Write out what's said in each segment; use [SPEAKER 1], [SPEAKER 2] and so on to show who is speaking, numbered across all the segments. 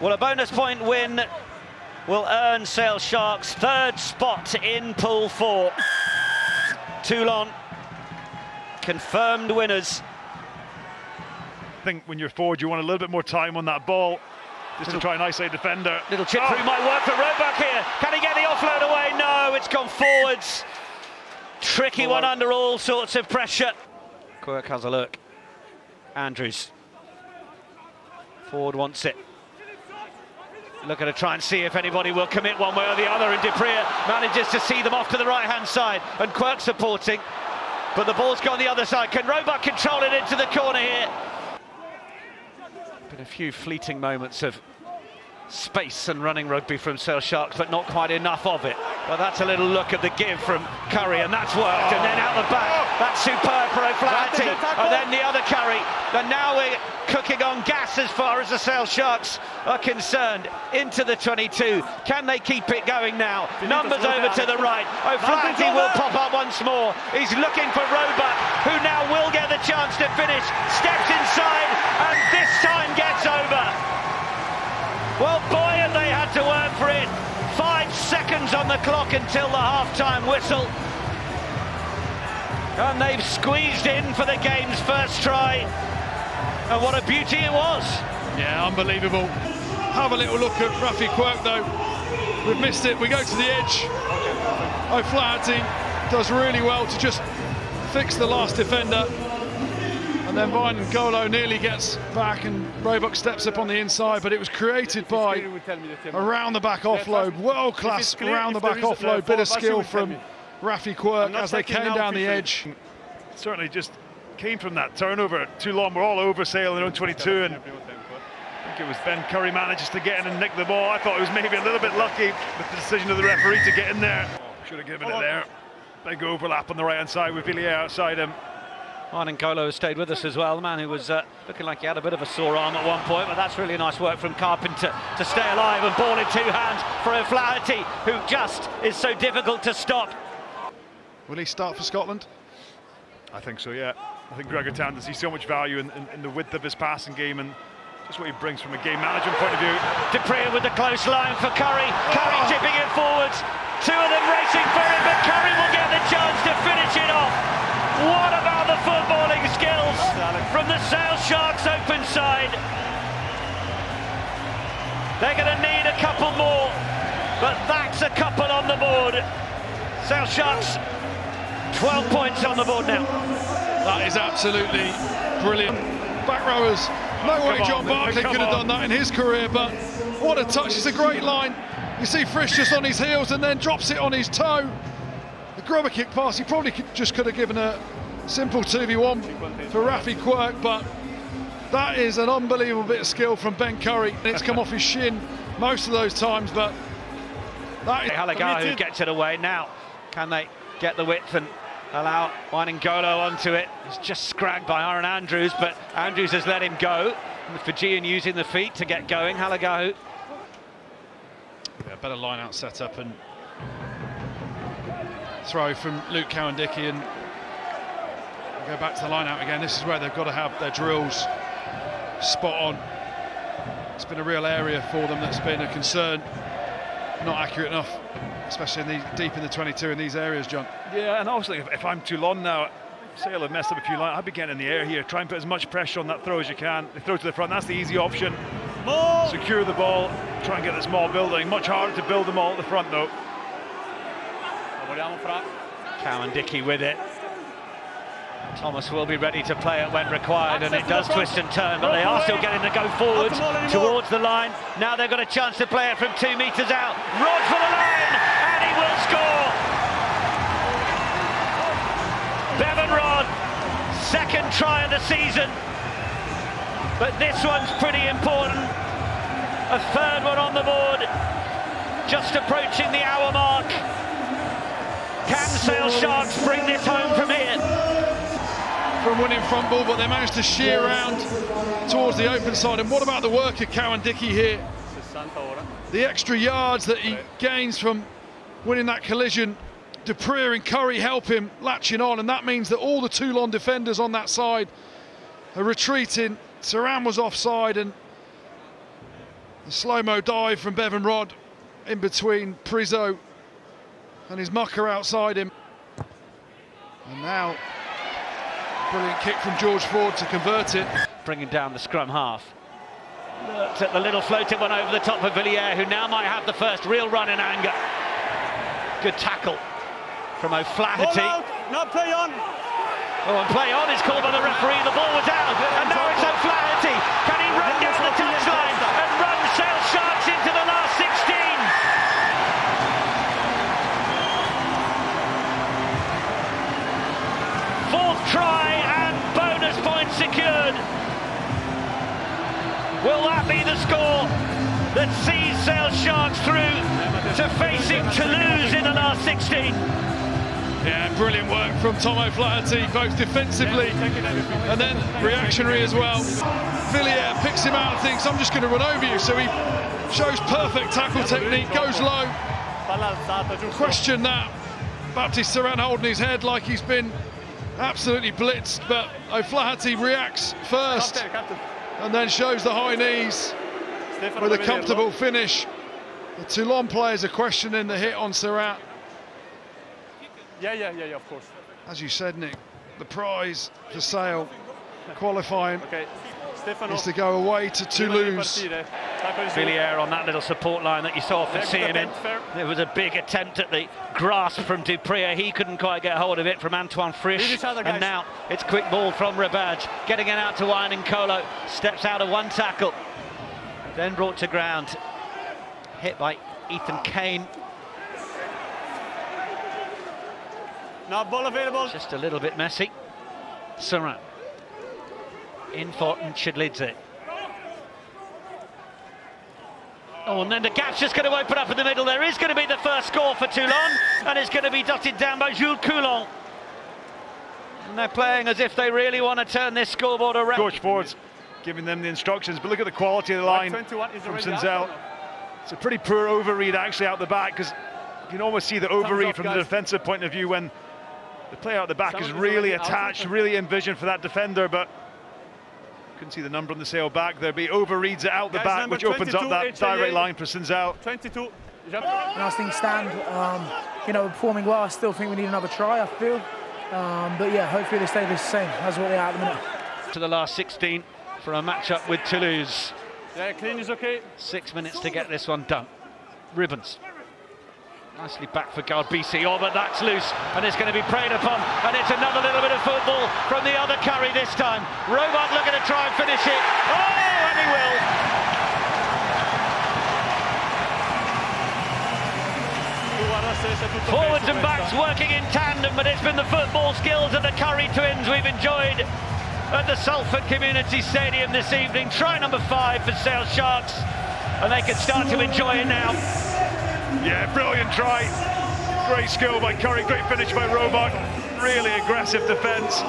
[SPEAKER 1] Well, a bonus point win will earn Sale Sharks third spot in Pool 4. Toulon confirmed winners.
[SPEAKER 2] I think when you're forward, you want a little bit more time on that ball, just to try and isolate defender.
[SPEAKER 1] Little chip through might work for Roebuck here. Can he get the offload away? No, it's gone forwards. Tricky one under all sorts of pressure. Quirk has a look. Andrews. Forward wants it. Looking to try and see if anybody will commit one way or the other, and Dupree manages to see them off to the right-hand side, and Quirk supporting, but the ball's gone the other side. Can Roebuck control it into the corner here? Been a few fleeting moments of space and running rugby from Sale Sharks, but not quite enough of it. But that's a little look at the give from Curry, and that's worked. And then out the back, that's superb for O'Flaherty, and then the other Curry. And now we're cooking on gas as far as the Sale Sharks are concerned. Into the 22. Can they keep it going now? Numbers over to the right. O'Flaherty will pop up once more. He's looking for Roebuck, who now will get the chance to finish. Steps inside, and this time gets over. Well, boy, have they had to work for it. 5 seconds on the clock until the half-time whistle. And they've squeezed in for the game's first try. And what a beauty it was.
[SPEAKER 3] Yeah, unbelievable. Have a little look at Rugby Quirk, though. We've missed it. We go to the edge. O'Flaherty does really well to just fix the last defender. And then Golo nearly gets back, and Roebuck steps up on the inside, but it was created by a round-the-back offload, world-class round-the-back offload, bit of skill from Rugby Quirk as they came down the edge.
[SPEAKER 2] Certainly just came from that turnover. Toulon were all over Sale in their own 22, and I think it was Ben Curry manages to get in and nick the ball. I thought it was maybe a little bit lucky with the decision of the referee to get in there. Should have given it there. Big overlap on the right-hand side with Villiers outside him.
[SPEAKER 1] Golo has stayed with us as well, the man who was looking like he had a bit of a sore arm at one point, but that's really nice work from Carpenter to stay alive and ball in 2 hands for O'Flaherty, who just is so difficult to stop.
[SPEAKER 3] Will he start for Scotland?
[SPEAKER 2] I think so, yeah. I think Gregor Townsend sees so much value in the width of his passing game and just what he brings from a game management point of view.
[SPEAKER 1] Dupree with the close line for Curry. Curry tipping it forwards. 2 of them racing for him, but Curry will get the chance to finish it off. What about the footballing skills from the Sale Sharks open side? They're going to need a couple more, but that's a couple on the board. Sale Sharks, 12 points on the board now.
[SPEAKER 3] That is absolutely brilliant. Back rowers, no way John Barclay could have done that in his career, but what a touch. It's a great line. You see Frisch just on his heels and then drops it on his toe. The grubber kick pass, he probably could have given a simple 2v1 for Rugby Quirk, but that is an unbelievable bit of skill from Ben Curry. It's come off his shin most of those times, but that is...
[SPEAKER 1] Halagahu gets it away now. Can they get the width and allow Golo onto it? It's just scragged by Aaron Andrews, but Andrews has let him go. And the Fijian using the feet to get going. Halagahu.
[SPEAKER 3] Yeah, better line-out setup and throw from Luke Cowan-Dickey, and go back to the line-out again. This is where they've got to have their drills spot on. It's been a real area for them that's been a concern. Not accurate enough, especially deep in the 22 in these areas, John.
[SPEAKER 2] Yeah, and obviously if I'm Toulon now, Sale have messed up a few lines. I'd be getting in the air here, try and put as much pressure on that throw as you can. They throw to the front, that's the easy option. Secure the ball, try and get the small building. Much harder to build them all at the front though.
[SPEAKER 1] Cowan-Dickey with it. Thomas will be ready to play it when required, and it does twist and turn, but they are still getting to go forward towards the line. Now they've got a chance to play it from 2 metres out. Rod for the line, and he will score! Bevan Rod, second try of the season, but this one's pretty important. A third one on the board, just approaching the hour mark. Can Sale Sharks bring this home from here?
[SPEAKER 3] From winning front ball, but they managed to shear round towards the open side. And what about the work of Cowan-Dickey here? The extra yards that he gains from winning that collision. Dupree and Curry help him latching on, and that means that all the Toulon defenders on that side are retreating. Saran was offside, and The slow-mo dive from Bevan Rod in between Priso and his mucker outside him. And now, brilliant kick from George Ford to convert it.
[SPEAKER 1] Bringing down the scrum half. Looked at the little floated one over the top of Villiers, who now might have the first real run in anger. Good tackle from O'Flaherty.
[SPEAKER 4] Not play on.
[SPEAKER 1] Oh, and play on is called by the referee. The ball was out, and now it's O'Flaherty. Can he run down the touchline and run Sale Sharks into the last 16? Fourth try and bonus point secured. Will that be the score that sees Sale Sharks through to facing Toulouse in the last 16?
[SPEAKER 3] Yeah, brilliant work from Tom O'Flaherty, both defensively and then reactionary as well. Villiers picks him out and thinks, I'm just going to run over you. So he shows perfect tackle technique, goes low. Question that. Baptiste Serran holding his head like he's been absolutely blitzed, but O'Flaherty reacts first and then shows the high knees with a comfortable finish. The Toulon players are questioning the hit on Serran.
[SPEAKER 4] Yeah, of course.
[SPEAKER 3] As you said, Nick, the prize for Sale qualifying is to go away to Toulouse.
[SPEAKER 1] Villiers on that little support line that you so often see him in. There was a big attempt at the grasp from Dupree. He couldn't quite get hold of it from Antoine Frisch. And now it's quick ball from Rebadge. Getting it out to Wine and Colo. Steps out of one tackle. Then brought to ground. Hit by Ethan Kane.
[SPEAKER 4] Now ball available.
[SPEAKER 1] Just a little bit messy. Serran. In for Nchidlidze. Oh, and then the gap's just going to open up in the middle. There is going to be the first score for Toulon, and it's going to be dotted down by Jules Coulon. And they're playing as if they really want to turn this scoreboard around.
[SPEAKER 2] George Ford's giving them the instructions, but look at the quality of the line from Sinzel. It's a pretty poor overread actually out the back, because you can almost see the overread from the defensive point of view when the player out the back is really attached, really envisioned for that defender, but couldn't see the number on the Sale back. There'll be overreads it out the back, which opens up that direct line for Sinzel.
[SPEAKER 4] 22.
[SPEAKER 5] And I think stand, performing well. I still think we need another try, I feel. But yeah, hopefully they stay the same as what they are at the minute.
[SPEAKER 1] To the last 16 for a match-up with Toulouse.
[SPEAKER 4] Yeah, clean is okay.
[SPEAKER 1] 6 minutes to get this one done. Ribbons. Nicely back for Garbisi. Oh, but that's loose, and it's going to be preyed upon. And it's another little bit of football from the other Curry this time. Robart looking to try and finish it. Oh, and he will. Forwards and backs working in tandem, but it's been the football skills of the Curry twins we've enjoyed at the Salford Community Stadium this evening. Try number 5 for Sale Sharks, and they can start to enjoy it now.
[SPEAKER 2] Yeah, brilliant try. Great skill by Curry, great finish by Robart. Really aggressive defence.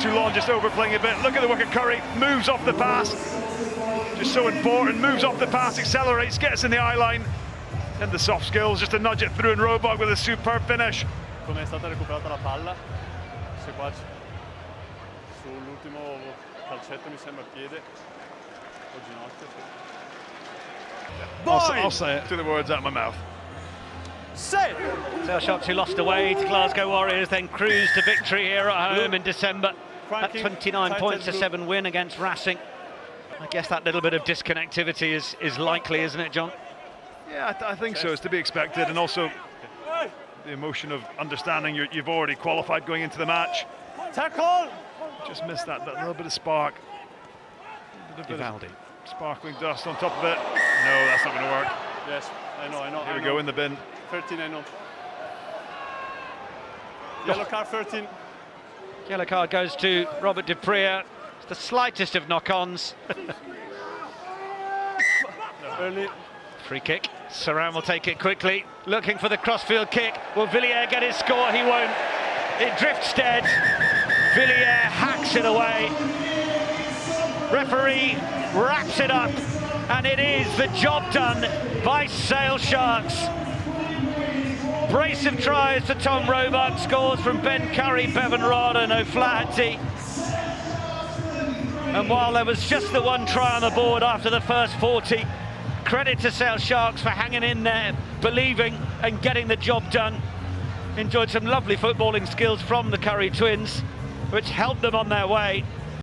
[SPEAKER 2] Toulon just overplaying a bit. Look at the work of Curry, moves off the pass. Just so important, moves off the pass, accelerates, gets in the eye line. And the soft skills just to nudge it through, and Robart with a superb finish.
[SPEAKER 4] Come è stata recuperata la palla. Se qua sull'ultimo calcetto mi sembra piede o ginocchio.
[SPEAKER 2] I'll say it. Took the words out of my mouth.
[SPEAKER 4] Say
[SPEAKER 1] Sale Sharks, who lost away to Glasgow Warriors, then cruised to victory here at home in December. That 29 points to 7 win against Racing. I guess that little bit of disconnectivity is likely, isn't it, John?
[SPEAKER 2] Yeah, I think so. It's to be expected, and also the emotion of understanding you've already qualified going into the match.
[SPEAKER 4] tackle.
[SPEAKER 2] Just missed that little bit of spark.
[SPEAKER 1] Vivaldi.
[SPEAKER 2] Sparkling dust on top of it. No, that's not going to work.
[SPEAKER 4] Yes, I know.
[SPEAKER 2] Here we go in the bin.
[SPEAKER 4] 13, I know. Yellow card 13.
[SPEAKER 1] Yellow card goes to Robert Dupree. It's the slightest of knock-ons.
[SPEAKER 4] Early.
[SPEAKER 1] Free kick. Serran will take it quickly. Looking for the crossfield kick. Will Villiers get his score? He won't. It drifts dead. Villiers hacks it away. Referee wraps it up, and it is the job done by Sale Sharks. Brace of tries to Tom Robart, scores from Ben Curry, Bevan Rod and O'Flaherty. And while there was just the one try on the board after the first 40, credit to Sale Sharks for hanging in there, believing and getting the job done. Enjoyed some lovely footballing skills from the Curry twins, which helped them on their way.